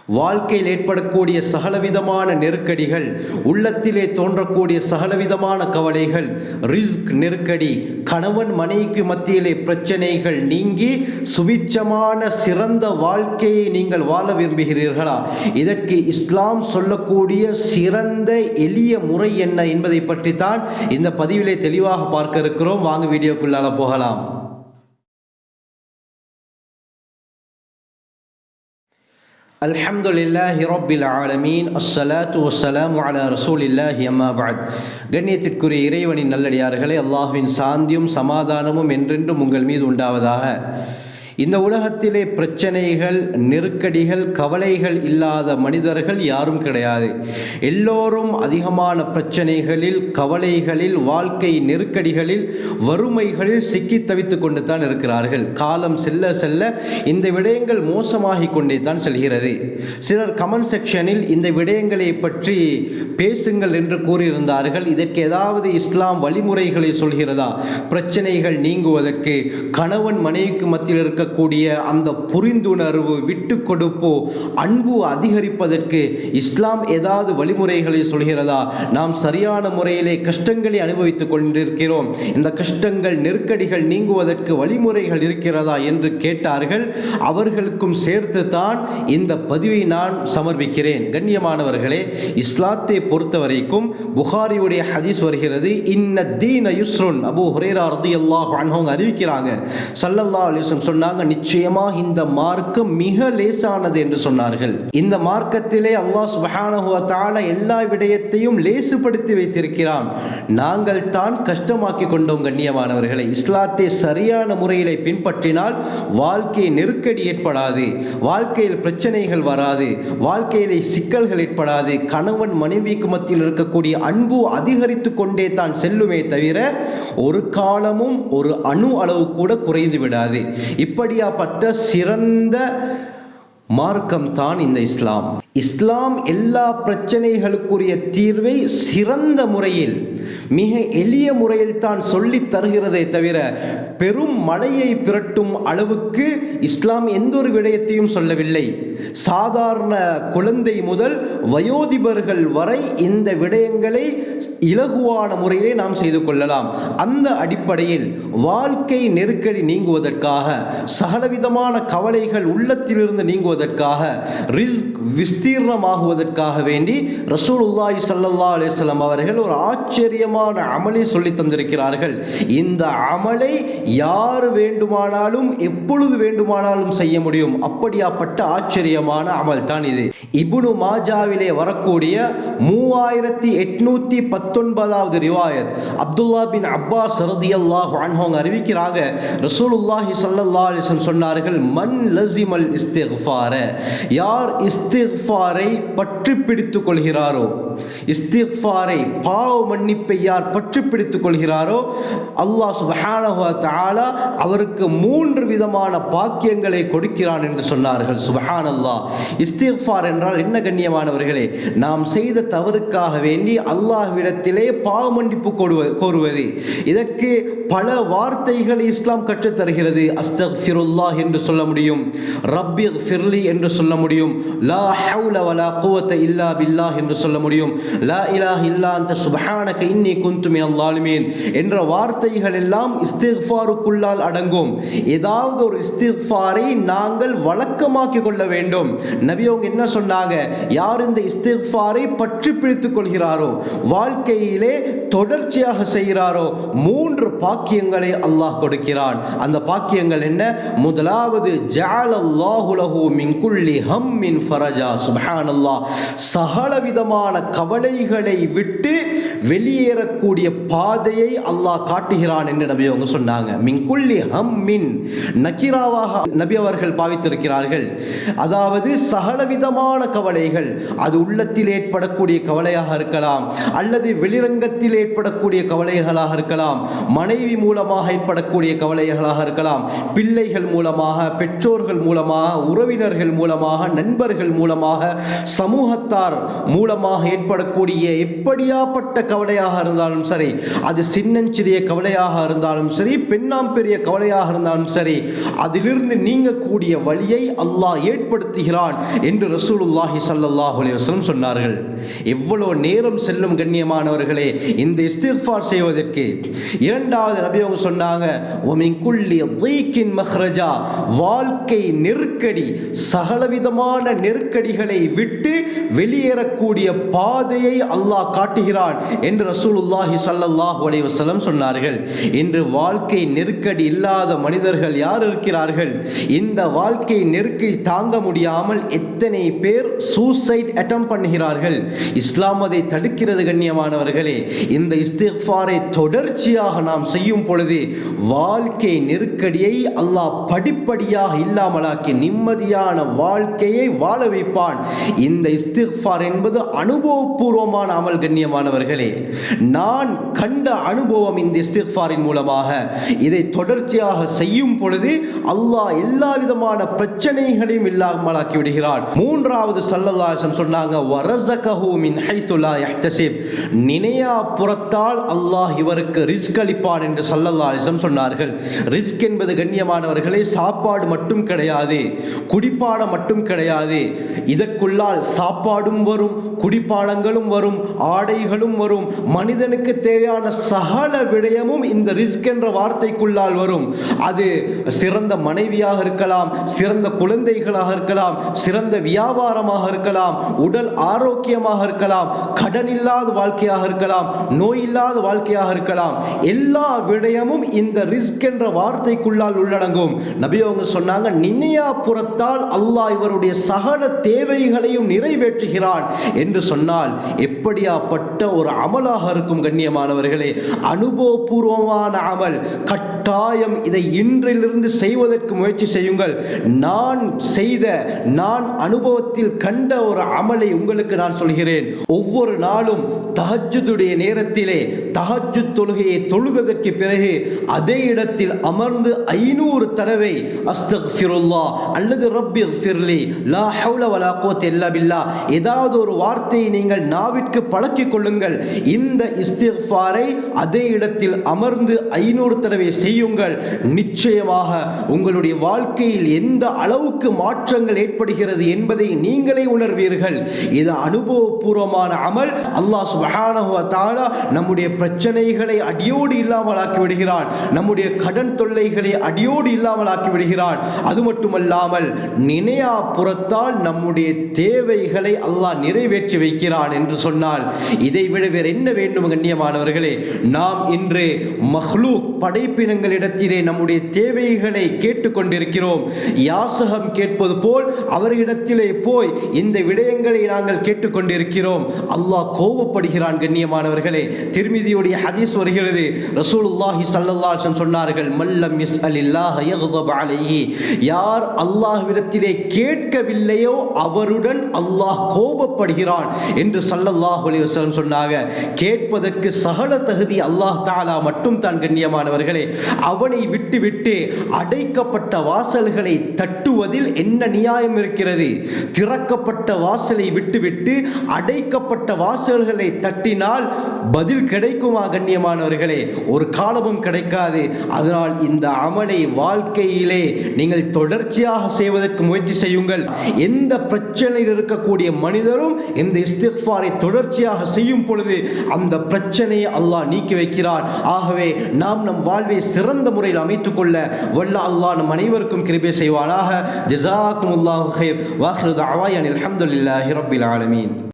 வாழ்க்கையில் ஏற்படக்கூடிய சகலவிதமான நெருக்கடிகள், உள்ளத்திலே தோன்றக்கூடிய சகலவிதமான கவலைகள், ரிஸ்க் நெருக்கடி, கணவன் மனைவிக்கு மத்தியிலே பிரச்சனைகள் நீங்கி சுபிட்சமான சிறந்த வாழ்க்கையை நீங்கள் வாழ விரும்புகிறீர்களா? இதற்கு இஸ்லாம் சொல்லக்கூடிய சிறந்த எளிய முறை என்ன என்பதை பற்றித்தான் இந்த பதிவிலே தெளிவாக பார்க்க இருக்கிறோம். வாங்க வீடியோக்குள்ளால போகலாம். அல்ஹம்துலில்லாஹி ரப்பில் ஆலமீன், அஸ்ஸலாத்து வஸ்ஸலாமு அலா ரசூலில்லாஹி அம்மா பஅத். கண்ணியத்திற்குரிய இறைவனின் நல்லடியார்களே, அல்லாஹ்வின் சாந்தியும் சமாதானமும் என்றென்றும் உங்கள் மீது உண்டாவதாக. இந்த உலகத்திலே பிரச்சனைகள், நெருக்கடிகள், கவலைகள் இல்லாத மனிதர்கள் யாரும் கிடையாது. எல்லோரும் அதிகமான பிரச்சனைகளில், கவலைகளில், வாழ்க்கை நெருக்கடிகளில், வறுமைகளில் சிக்கி தவித்து கொண்டு தான் இருக்கிறார்கள். காலம் செல்ல செல்ல இந்த விடயங்கள் மோசமாகி கொண்டே தான் செல்கிறது. சிலர் கமெண்ட் செக்ஷனில் இந்த விடயங்களை பற்றி பேசுங்கள் என்று கூறியிருந்தார்கள். இதற்கு ஏதாவது இஸ்லாம் வழிமுறைகளை சொல்கிறதா? பிரச்சனைகள் நீங்குவதற்கு, கணவன் மனைவிக்கு மத்தியில் இருக்க கூடிய அந்த புரிந்துணர்வு, விட்டு கொடுப்போ, அன்பு அதிகரிப்பதற்கு இஸ்லாம் ஏதாவது வழிமுறைகளை சொல்கிறதா? நாம் சரியான முறையிலே கஷ்டங்களை அனுபவித்துக் கொண்டிருக்கிறோம். இந்த கஷ்டங்கள், நெருக்கடிகள் நீங்குவதற்கு வழிமுறைகள் இருக்கிறதா என்று கேட்டார்கள். அவர்களுக்கும் சேர்த்து தான் இந்த பதிவை நான் சமர்ப்பிக்கிறேன். கண்ணியமானவர்களே, இஸ்லாத்தை பொறுத்த வரைக்கும் புகாரியுடைய ஹதீஸ் வருகிறது. இன்ன தீன யுஸ்ருன். அபூ ஹுரைரா ரலியல்லாஹு அன்ஹு அறிவிக்கிறாங்க, ஸல்லல்லாஹு அலைஹி வஸல்லம் சொன்னாங்க, நிச்சயமாக இந்த மார்க்கம் மிக லேசானது என்று சொன்னார்கள். இந்த மார்க்கத்திலே அல்லாஹ் சுப்ஹானஹு வ தஆலா எல்லா விடயத்தையும் லேசுபடுத்தி வைத்திருக்கிறான். நாங்கள் தான் கஷ்டமாக்கி கொண்டோம். கண்ணியமானவர்களை, இஸ்லாத்தை சரியான முறையிலே பின்பற்றினால் வாழ்க்கை நெருக்கடி ஏற்படாது, வாழ்க்கையில் பிரச்சனைகள் வராது, வாழ்க்கையிலே சிக்கல்கள் ஏற்படாது. கணவன் மனைவிக்கு மத்தியில் இருக்கக்கூடிய அன்பு அதிகரித்து கொண்டே தான் செல்லுமே தவிர ஒரு காலமும் ஒரு அணு அளவு கூட குறைந்து விடாது. இப்படியாப்பட்ட சிறந்த மார்க்கம் தான் இந்த இஸ்லாம். இஸ்லாம் எல்லா பிரச்சனைகளுக்குரிய தீர்வை சிறந்த முறையில், மிக எளிய முறையில் தான் சொல்லி தருகிறதே தவிர பெரும் மலையை பிரட்டும் அளவுக்கு இஸ்லாம் எந்த ஒரு விடயத்தையும் சொல்லவில்லை. சாதாரண குழந்தை முதல் வயோதிபர்கள் வரை இந்த விடயங்களை இலகுவான முறையிலே நாம் செய்து கொள்ளலாம். அந்த அடிப்படையில் வாழ்க்கை நெருக்கடி நீங்குவதற்காக, சகலவிதமான கவலைகள் உள்ளத்திலிருந்து நீங்குவதற்காக, ரிஸ்க் விஸ்தீர்ணமாகுவதற்காக வேண்டி ரசூலுல்லாஹி ஸல்லல்லாஹு அலைஹி வஸல்லம் அவர்கள் ஒரு ஆச்சரியமான அமலை சொல்லி தந்திருக்கிறார்கள். இந்த அமலை யார் வேண்டுமானாலும் எப்பொழுது வேண்டுமானாலும் செய்ய முடியும். அப்படியாப்பட்ட ஆச்சரியமான அமல் தான் இது. இப்னு மாஜாவிலே வரக்கூடிய 3819வது ரிவாயத், அப்துல்லா பின் அப்பாஸ் ரலியல்லாஹு அன்ஹு அறிவிக்கிறாங்க, ரசூலுல்லாஹி ஸல்லல்லாஹு அலைஹி வஸல்லம் சொன்னார்கள், மன் லஸிமல் இஸ்திக்ஃபார, யார் இஸ்திக்ஃபாரை பற்றி பிடித்துக் கொள்கிறாரோ, இஸ்திக்ஃபாரை, பாவ மன்னிப்பை யார் பற்றி பிடித்துக் கொள்கிறாரோ, அல்லாஹ் சுப்ஹானஹு வ தஆலா அவருக்கு 3 விதமான பாக்கியங்களை கொடுக்கிறான் என்று சொன்னார்கள். சுப்ஹானல்லாஹ். இஸ்திக்ஃபார் என்றால் என்ன கண்ணியமானவர்களே? நாம் செய்த தவறுக்காக வேண்டி அல்லாஹ்விடத்திலே பாவ மன்னிப்பு கோருவது. இதற்கு பல வார்த்தைகளை இஸ்லாம் கற்றுத் தருகிறது. அஸ்தக்ஃபிருல்லாஹ் என்று சொல்ல முடியும், ரப்பிக்ஃபிர்லி என்று சொல்ல முடியும், லா ஹவுல வலா குவத இல்லா பில்லாஹ் என்று சொல்ல முடியும், லா இலாஹ இல்லா அன்த சுப்ஹானக இன்னி குன்து மினல் ஸாலிமீன் என்ற வார்த்தைகள் எல்லாம் இஸ்திக்ஃபாருக்குள்ளால் அடங்கும். ஏதாவது ஒரு இஸ்திக்ஃபாரை நாங்கள் வழக்கமாக்கி கொள்ள வேண்டும். நபி அவங்க என்ன சொன்னாங்க? யார் இந்த இஸ்திக்ஃபாரை பற்றி பிடித்துக் கொள்கிறாரோ, வாழ்க்கையிலே தொடர்ச்சியாக செய்கிறாரோ, 3 பாக்கியங்களை அல்லாஹ் கொடுக்கிறான். அந்த பாக்கியங்கள் என்ன? முதலாவது, ஜஅலல்லாஹு லஹு மின் குல்லி ஹம்மின் ஃபரஜா. சுப்ஹானல்லாஹ். சகலவிதமான கவலைகளை விட்டு வெளியேறக்கூடிய பாதையை அல்லாஹ் காட்டுகிறான் என்று நபி அவங்க சொன்னாங்க. மின் குல்லி ஹம்மின் நகிராவாக நபி அவர்கள் பாவித்திருக்கிறார்கள். அதாவது சகலவிதமான கவலைகள், அது உள்ளத்தில் ஏற்படக்கூடிய கவலையாக இருக்கலாம், அல்லது வெளிரங்கத்தில் ஏற்படக்கூடிய கவலைகளாக இருக்கலாம், மனைவி மூலமாக ஏற்படக்கூடிய கவலைகளாக இருக்கலாம், பிள்ளைகள் மூலமாக, பெற்றோர்கள் மூலமாக, உறவினர்கள் மூலமாக, நண்பர்கள் மூலமாக, சமூகத்தார் மூலமாக ஏற்படக்கூடிய எப்படியாப்பட்ட கவலையாக இருந்தாலும் சரி, அது சின்னஞ்சிறிய கவலையாக இருந்தாலும் சரி, பெண்ணாம் பெரிய கவலையாக இருந்தாலும் சரி, அதிலிருந்து நீங்கக்கூடிய வழியை அல்லாஹ் ஏற்படுத்துகிறான் என்று ரசூலுல்லாஹி ஸல்லல்லாஹு அலைஹி வஸல்லம் சொன்னார்கள். எவ்வளவு நேரம் செல்லும் கண்ணியமானவர்களே இந்த இஸ்திக்ஃபார் செய்வதற்கு. இரண்டாவது நபி அவங்க சொன்னாங்க, வமின் குல்லி தீக்கின் மஹ்ரஜா, வாழ்க்கை நெருக்கடி, சகலவிதமான நெருக்கடிகளை விட்டு வெளியேறக்கூடிய பாதையை அல்லாஹ் காட்டுகிறான் என்று ரசூலுல்லாஹி ஸல்லல்லாஹு அலைஹி வஸல்லம் சொன்னார்கள். இன்று வாழ்க்கை நெருக்கடி இல்லாத மனிதர்கள் யார் இருக்கிறார்கள்? இந்த வாழ்க்கை நெருக்கடி தாங்க முடியாமல் எத்தனை பேர் சூசைட் அட்டெம்ப்ட் பண்ணுகிறார்கள். இஸ்லாம் அதை தடுக்கிறது கண்ணியமானவர்களே. இந்த இஸ்திக்ஃபாரை தொடர்ச்சியாக நாம் செய்யும் பொழுது வாழ்க்கை நெருக்கடியை அல்லாஹ் படிப்படியாக இல்லாமலாக்கி நிம்மதியான வாழ்க்கையை வாழ வைப்பான். இந்த இஸ்திக்ஃபார் என்பது அனுபவபூர்வமான அமல் கண்ணியமானவர்களே. நான் கண்ட அனுபவம் இந்த இஸ்திக்ஃபாரின் மூலமாக. இதை தொடர்ச்சியாக செய்யும் பொழுது அல்லாஹ் எல்லா விதமான பிரச்சனைகளையும் இல்லாமலாக்கி விடுகிறான். மூன்றாவது ஸல்லல்லாஹு அலைஹி வஸல்லம் சொன்னாங்க, வரஸகஹு மின் ஹைது லா யஹ்தஸிப், நினையா புறத்தால் அல்லாஹ் இவருக்கு ரிஸ்க் அளிப்பான் என்று ஸல்லல்லாஹு அலைஹி வஸல்லம் சொன்னார்கள். ரிஸ்க் என்பது கண்ணியமானவர்களே சாப்பாடு மட்டும் கிடையாது, குடிப்பானம் மட்டும் கிடையாது. இதற்குள்ளால் சாப்பாடும் வரும், குடிப்பானங்களும் வரும், ஆடைகளும் வரும், மனிதனுக்கு தேவையான சகல விடயமும் இந்த ரிஸ்க் என்ற வார்த்தைக்குள்ளால் வரும். அது சிறந்த மனைவியாக இருக்கலாம், சிறந்த குழந்தைகளாக இருக்கலாம், சிறந்த வியாபாரமாக இருக்கலாம், உடல் ஆரோக்கியமாக இருக்கலாம், கடன் இல்லாத வாழ்க்கையாக இருக்கலாம், நோய் இல்லாத வாழ்க்கையாக இருக்கலாம். எல்லா விடயமும் இந்த ரிஸ்க் என்ற வார்த்தைக்குள்ளால் உள்ளடங்கும். நபி அவங்க சொன்னாங்க, நினையா புறத்தால் அல்லாஹ் இவருடைய சகல தேவைகளையும் நிறைவேற்றுகிறான் என்று சொன்னால் எப்படியாப்பட்ட ஒரு அமலாக இருக்கும் கண்ணியமானவர்களே. அனுபவபூர்வமான அமல். கட்டாயம் இதை இன்றிலிருந்து செய்வதற்கு முயற்சி செய்யுங்கள். நான் செய்த, நான் அனுபவத்தில் கண்ட ஒரு அமலை உங்களுக்கு நான் சொல்கிறேன். ஒவ்வொரு நாளும் தஹஜ்ஜுடைய நேரத்திலே தஹஜ்ஜுத் தொழுகையை தொழுவதற்கு பிறகு அதே இடத்தில் அமர்ந்து 500 தடவை அஸ்தக்ஃபிருல்லாஹ் அல்லது ரப்பிக்ஃபிர்லி லா ஹவ்ல வலா குவத்த இல்லா பில்லாஹ் ஏதாவது ஒரு வார்த்தையை நீங்கள் நாவிற்கு பழக்கிக் கொள்ளுங்கள். இந்த இஸ்திக்ஃபாரை அதே இடத்தில் அமர்ந்து 500 தடவை செய்யுங்கள். நிச்சயமாக உங்களுடைய வாழ்க்கையில் எந்த அளவுக்கு மாற்றங்கள் ஏற்படுகிறது என்பதை நீங்களே உணர்வீர்கள். இது அனுபவபூர்வமான அமல். அல்லாஹ் சுப்ஹானஹு வ தஆலா நம்முடைய பிரச்சனைகளை அடியோடு இல்லாமல் ஆக்கி விடுகிறான். நம்முடைய கடன் தொல்லைகளை அடியோடு இல்லாமல் ஆக்கி விடுகிறான். அது மட்டுமல்லாமல் நினையா புறத்தால் நம்முடைய தேவைகளை அல்லாஹ் நிறைவேற்றி வைக்கிறான் என்று சொன்னால் இதை விட வேறு என்ன வேண்டும் கண்ணியமானவர்களே? நாம் இன்று மஹ்லூக் படைப்பினங்களிடத்திலே நம்முடைய தேவைகளை கேட்டுக்கொண்டிருக்கிறோம். யாசகம் கேட்பது போல் அவர்களிடத்திலே போய் இந்த விடயங்களை நாங்கள் கேட்டுக்கொண்டிருக்கிறோம். அல்லாஹ் கோபப்படுகிறான் கண்ணியமானவர்களே. திர்மிதியுடைய ஹதீஸ் வருகிறது. ரசூலுல்லாஹி ஸல்லல்லாஹு அலைஹி வஸல்லம் சொன்னார்கள், மல்லம் யஸ்அலில்லாஹ யக்தப் அலைஹி, யார் அல்லாஹ்விடத்திலே கேட்கவில்லையோ அவருடன் அல்லாஹ் கோபப்படுகிறான் என்று ஸல்லல்லாஹு அலைஹி வஸல்லம் சொன்னாங்க. கேட்பதற்கு சகல தகுதி அல்லாஹ் தஆலா மட்டும் தான் கண்ணியமானவர்களே. அவனை விட்டுவிட்டு அடைக்கப்பட்ட வாசல்களை தட்டுவதில் என்ன நியாயம் இருக்கிறது? திறக்கப்பட்ட வாசலை விட்டுவிட்டு அடைக்கப்பட்ட வாசல்களை தட்டினால் பதில் கிடைக்குமா கண்ணியமானவர்களே? ஒரு காலமும் கிடைக்காது. அதனால் இந்த அமலை வாழ்க்கையிலே நீங்கள் தொடர்ச்சியாக செய்வதற்கு முயற்சி செய்யுங்கள். எந்த பிரச்சனையில் இருக்கக்கூடிய மனிதரும் இந்த இஸ்திக்ஃபாரை தொடர்ச்சியாக செய்யும் பொழுது அந்த பிரச்சனையை அல்லாஹ் நீக்கி வைக்கிறான். ஆகவே நாம் நம் வாழ்வை சிறந்த முறையில் அமைத்துக் கொள்ள வல்ல அல்லாஹ் நம் அனைவருக்கும் கிருபை செய்வானாக. ஜஸாக்குமுல்லாஹு கைர். வாஹிரு தஅவானா அல்ஹம்துலில்லாஹி ரப்பில் ஆலமீன்.